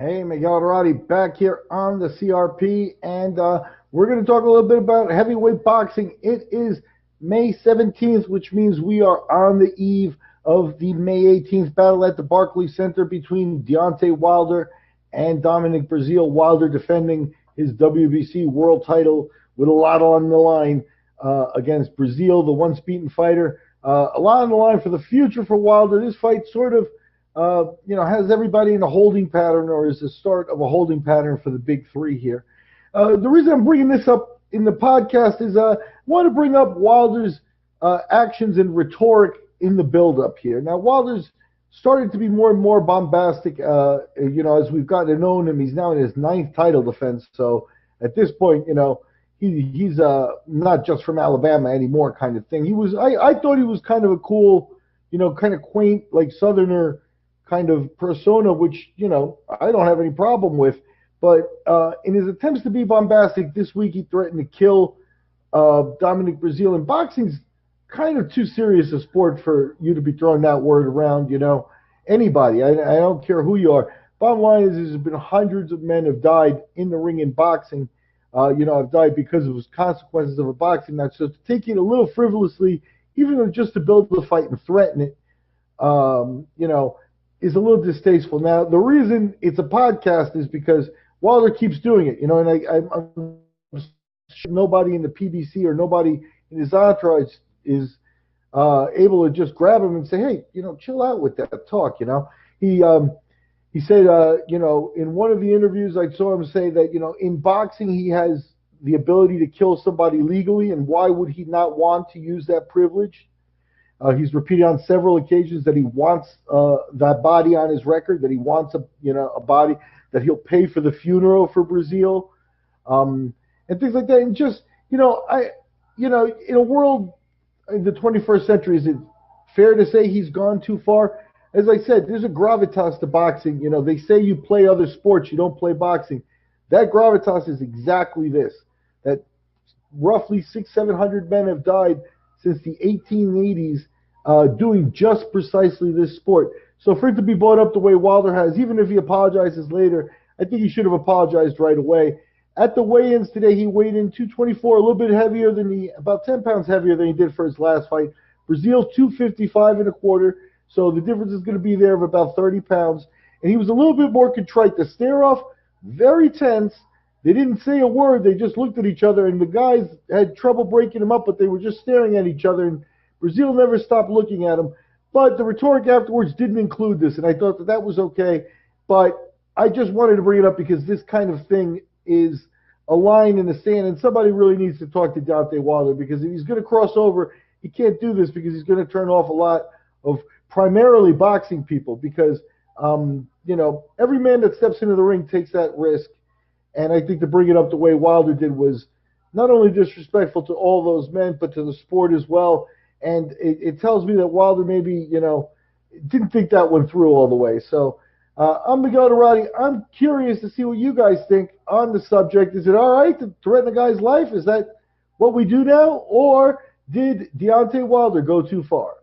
Hey, Miguel Dorati back here on the CRP, and we're going to talk a little bit about heavyweight boxing. It is May 17th, which means we are on the eve of the May 18th battle at the Barclays Center between Deontay Wilder and Dominic Breazeale. Wilder defending his WBC world title with a lot on the line against Breazeale, the once beaten fighter. A lot on the line for the future for Wilder. This fight sort of has everybody in a holding pattern, or is the start of a holding pattern for the big three here. The reason I'm bringing this up in the podcast is I want to bring up Wilder's actions and rhetoric in the build-up here. Now, Wilder's started to be more and more bombastic, as we've gotten to know him. He's now in his 9th title defense, so at this point, he's not just from Alabama anymore kind of thing. I thought he was kind of a cool, kind of quaint, like Southerner kind of persona, which, I don't have any problem with. But in his attempts to be bombastic this week, he threatened to kill Dominic Breazeale. And boxing's kind of too serious a sport for you to be throwing that word around, Anybody. I don't care who you are. Bottom line is there's been hundreds of men have died in the ring in boxing. Have died because of the consequences of a boxing match. So to take it a little frivolously, even just to build the fight and threaten it, is a little distasteful. Now, the reason it's a podcast is because Wilder keeps doing it, and I'm sure nobody in the PBC or nobody in his entourage is able to just grab him and say, hey, chill out with that talk, He said, in one of the interviews I saw him say that, in boxing he has the ability to kill somebody legally, and why would he not want to use that privilege? He's repeated on several occasions that he wants that body on his record, that he wants a body, that he'll pay for the funeral for Breazeale, and things like that. And just, in a world in the 21st century, is it fair to say he's gone too far? As I said, there's a gravitas to boxing. They say you play other sports, you don't play boxing. That gravitas is exactly this, that roughly 600-700 men have died since the 1880s doing just precisely this sport. So for it to be brought up the way Wilder has, even if he apologizes later, I think he should have apologized right away. At the weigh-ins today, he weighed in 224, a little bit heavier than about 10 pounds heavier than he did for his last fight. Breazeale, 255 and a quarter. So the difference is going to be there of about 30 pounds. And he was a little bit more contrite. The stare-off, very tense. They didn't say a word. They just looked at each other, and the guys had trouble breaking him up, but they were just staring at each other, and Breazeale never stopped looking at him. But the rhetoric afterwards didn't include this, and I thought that was okay. But I just wanted to bring it up because this kind of thing is a line in the sand, and somebody really needs to talk to Deontay Wilder, because if he's going to cross over, he can't do this because he's going to turn off a lot of primarily boxing people, because every man that steps into the ring takes that risk. And I think to bring it up the way Wilder did was not only disrespectful to all those men, but to the sport as well. And it tells me that Wilder maybe didn't think that one through all the way. So I'm Miguel Dorati. I'm curious to see what you guys think on the subject. Is it all right to threaten a guy's life? Is that what we do now, or did Deontay Wilder go too far?